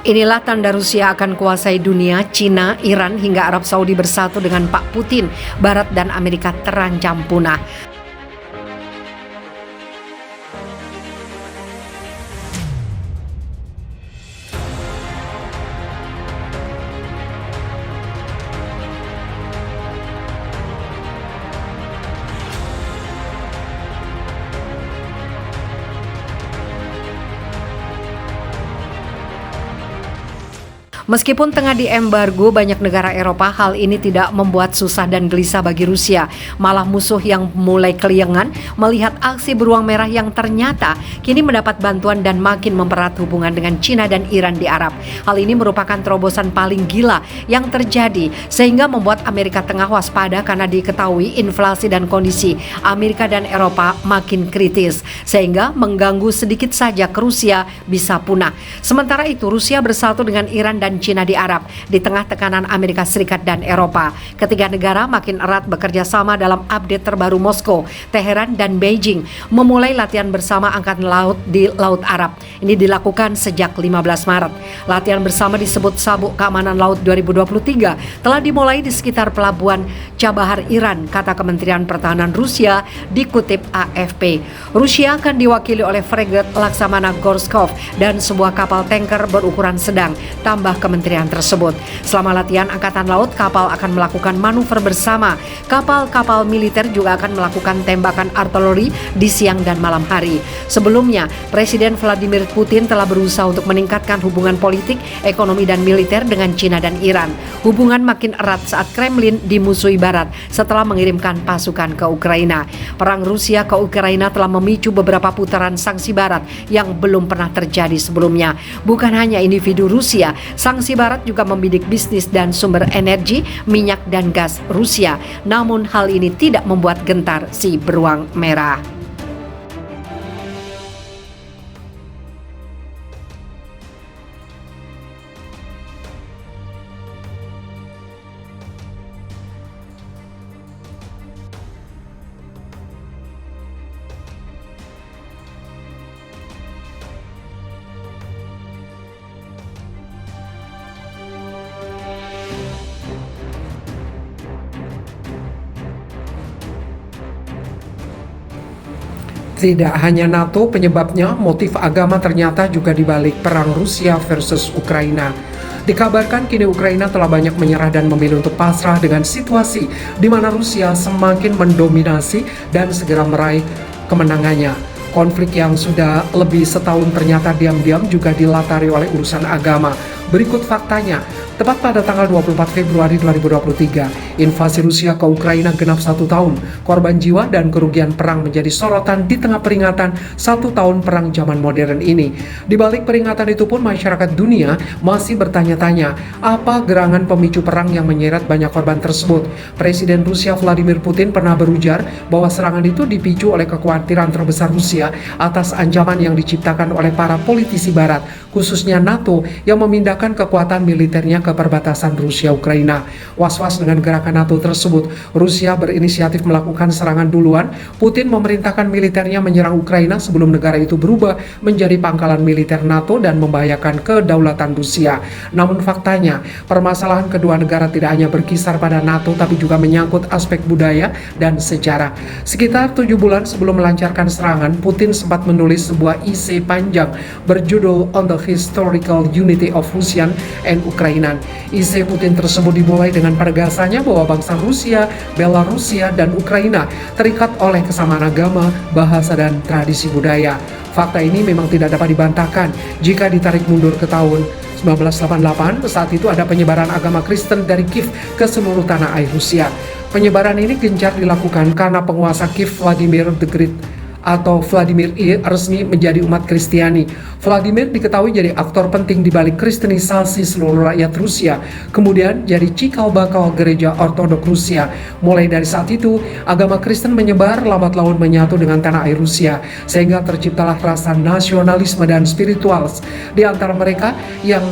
Inilah tanda Rusia akan kuasai dunia. Cina, Iran hingga Arab Saudi bersatu dengan Pak Putin. Barat dan Amerika terancam punah. Meskipun tengah diembargo banyak negara Eropa, hal ini tidak membuat susah dan gelisah bagi Rusia. Malah musuh yang mulai keliengan melihat aksi beruang merah yang ternyata kini mendapat bantuan dan makin mempererat hubungan dengan Cina dan Iran di Arab. Hal ini merupakan terobosan paling gila yang terjadi sehingga membuat Amerika Tengah waspada karena diketahui inflasi dan kondisi Amerika dan Eropa makin kritis sehingga mengganggu sedikit saja ke Rusia bisa punah. Sementara itu Rusia bersatu dengan Iran dan Cina di Arab di tengah tekanan Amerika Serikat dan Eropa. Ketiga negara makin erat bekerja sama dalam update terbaru Moskow, Teheran dan Beijing memulai latihan bersama angkatan laut di Laut Arab. Ini dilakukan sejak 15 Maret. Latihan bersama disebut Sabuk Keamanan Laut 2023 telah dimulai di sekitar pelabuhan Chabahar Iran, kata Kementerian Pertahanan Rusia dikutip AFP. Rusia akan diwakili oleh fregat Laksamana Gorskov dan sebuah kapal tanker berukuran sedang, tambah kementerian tersebut. Selama latihan Angkatan Laut, kapal akan melakukan manuver bersama. Kapal-kapal militer juga akan melakukan tembakan artileri di siang dan malam hari. Sebelumnya, Presiden Vladimir Putin telah berusaha untuk meningkatkan hubungan politik, ekonomi dan militer dengan Cina dan Iran. Hubungan makin erat saat Kremlin dimusuhi Barat setelah mengirimkan pasukan ke Ukraina. Perang Rusia ke Ukraina telah memicu beberapa putaran sanksi Barat yang belum pernah terjadi sebelumnya. Bukan hanya individu Rusia, sanksi Barat juga membidik bisnis dan sumber energi, minyak dan gas Rusia. Namun hal ini tidak membuat gentar si beruang merah. Tidak hanya NATO penyebabnya, motif agama ternyata juga dibalik perang Rusia versus Ukraina. Dikabarkan kini Ukraina telah banyak menyerah dan memilih untuk pasrah dengan situasi di mana Rusia semakin mendominasi dan segera meraih kemenangannya. Konflik yang sudah lebih setahun ternyata diam-diam juga dilatari oleh urusan agama. Berikut faktanya. Tepat pada tanggal 24 Februari 2023, invasi Rusia ke Ukraina genap 1 tahun. Korban jiwa dan kerugian perang menjadi sorotan di tengah peringatan 1 tahun perang zaman modern ini. Di balik peringatan itu pun masyarakat dunia masih bertanya-tanya, apa gerangan pemicu perang yang menyeret banyak korban tersebut? Presiden Rusia Vladimir Putin pernah berujar bahwa serangan itu dipicu oleh kekhawatiran terbesar Rusia atas ancaman yang diciptakan oleh para politisi Barat, khususnya NATO yang memindahkan kekuatan militernya ke perbatasan Rusia-Ukraina. Was-was dengan gerakan NATO tersebut, Rusia berinisiatif melakukan serangan duluan. Putin memerintahkan militernya menyerang Ukraina sebelum negara itu berubah menjadi pangkalan militer NATO dan membahayakan kedaulatan Rusia. Namun faktanya, permasalahan kedua negara tidak hanya berkisar pada NATO tapi juga menyangkut aspek budaya dan sejarah. Sekitar 7 bulan sebelum melancarkan serangan, Putin sempat menulis sebuah esai panjang berjudul On the Historical Unity of Russian and Ukrainian. Esai Putin tersebut dimulai dengan penegasannya bahwa bangsa Rusia, Belarusia, dan Ukraina terikat oleh kesamaan agama, bahasa, dan tradisi budaya. Fakta ini memang tidak dapat dibantahkan jika ditarik mundur ke tahun 1988, saat itu ada penyebaran agama Kristen dari Kiev ke seluruh tanah air Rusia. Penyebaran ini gencar dilakukan karena penguasa Kiev Vladimir the Great atau Vladimir I resmi menjadi umat Kristiani. Vladimir diketahui jadi aktor penting di balik kristenisasi seluruh rakyat Rusia, kemudian jadi cikal bakal gereja Ortodok Rusia. Mulai dari saat itu, agama Kristen menyebar lambat laun menyatu dengan tanah air Rusia, sehingga terciptalah rasa nasionalisme dan spiritual di antara mereka yang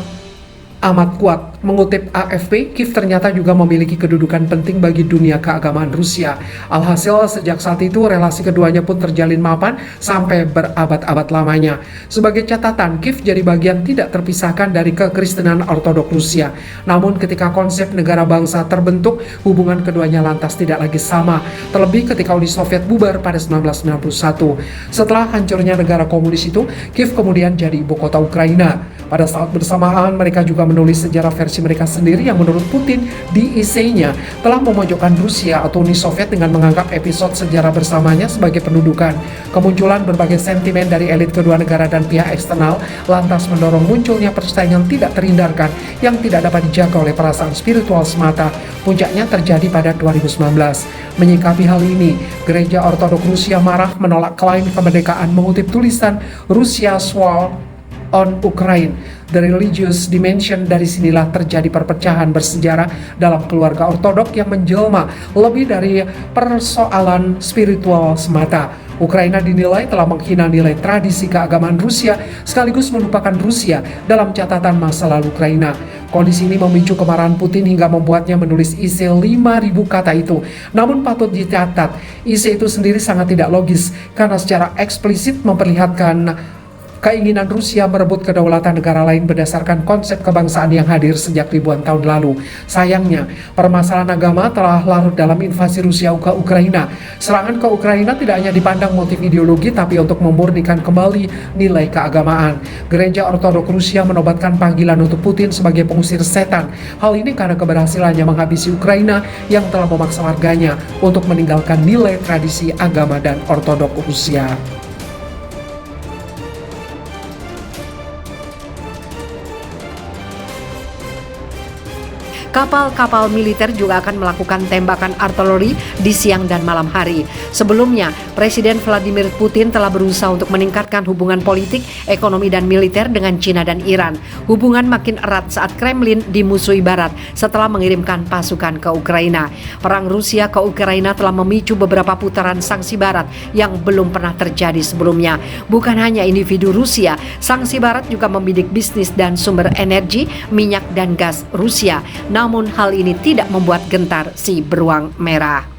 amat kuat. Mengutip AFP, Kiev ternyata juga memiliki kedudukan penting bagi dunia keagamaan Rusia. Alhasil, sejak saat itu relasi keduanya pun terjalin mapan sampai berabad-abad lamanya. Sebagai catatan, Kiev jadi bagian tidak terpisahkan dari kekristenan Ortodoks Rusia. Namun ketika konsep negara bangsa terbentuk, hubungan keduanya lantas tidak lagi sama. Terlebih ketika Uni Soviet bubar pada 1991. Setelah hancurnya negara komunis itu, Kiev kemudian jadi ibu kota Ukraina. Pada saat bersamaan, mereka juga menulis sejarah versi mereka sendiri yang menurut Putin di esainya telah memojokkan Rusia atau Uni Soviet dengan menganggap episode sejarah bersamanya sebagai pendudukan. Kemunculan berbagai sentimen dari elit kedua negara dan pihak eksternal lantas mendorong munculnya persaingan tidak terhindarkan yang tidak dapat dijaga oleh perasaan spiritual semata. Puncaknya terjadi pada 2019. Menyikapi hal ini, Gereja Ortodoks Rusia marah menolak klaim kemerdekaan mengutip tulisan Russia's War on Ukraine. The religious dimension, dari sinilah terjadi perpecahan bersejarah dalam keluarga ortodok yang menjelma lebih dari persoalan spiritual semata. Ukraina dinilai telah menghina nilai tradisi keagamaan Rusia sekaligus melupakan Rusia dalam catatan masa lalu Ukraina. Kondisi ini memicu kemarahan Putin hingga membuatnya menulis esai 5.000 kata itu. Namun patut dicatat, esai itu sendiri sangat tidak logis karena secara eksplisit memperlihatkan keinginan Rusia merebut kedaulatan negara lain berdasarkan konsep kebangsaan yang hadir sejak ribuan tahun lalu. Sayangnya, permasalahan agama telah larut dalam invasi Rusia ke Ukraina. Serangan ke Ukraina tidak hanya dipandang motif ideologi, tapi untuk memurnikan kembali nilai keagamaan. Gereja Ortodoks Rusia menobatkan panggilan untuk Putin sebagai pengusir setan. Hal ini karena keberhasilannya menghabisi Ukraina yang telah memaksa warganya untuk meninggalkan nilai tradisi agama dan Ortodoks Rusia. Kapal-kapal militer juga akan melakukan tembakan artileri di siang dan malam hari. Sebelumnya, Presiden Vladimir Putin telah berusaha untuk meningkatkan hubungan politik, ekonomi, dan militer dengan China dan Iran. Hubungan makin erat saat Kremlin dimusuhi Barat setelah mengirimkan pasukan ke Ukraina. Perang Rusia ke Ukraina telah memicu beberapa putaran sanksi Barat yang belum pernah terjadi sebelumnya. Bukan hanya individu Rusia, sanksi Barat juga membidik bisnis dan sumber energi, minyak dan gas Rusia. Namun hal ini tidak membuat gentar si beruang merah.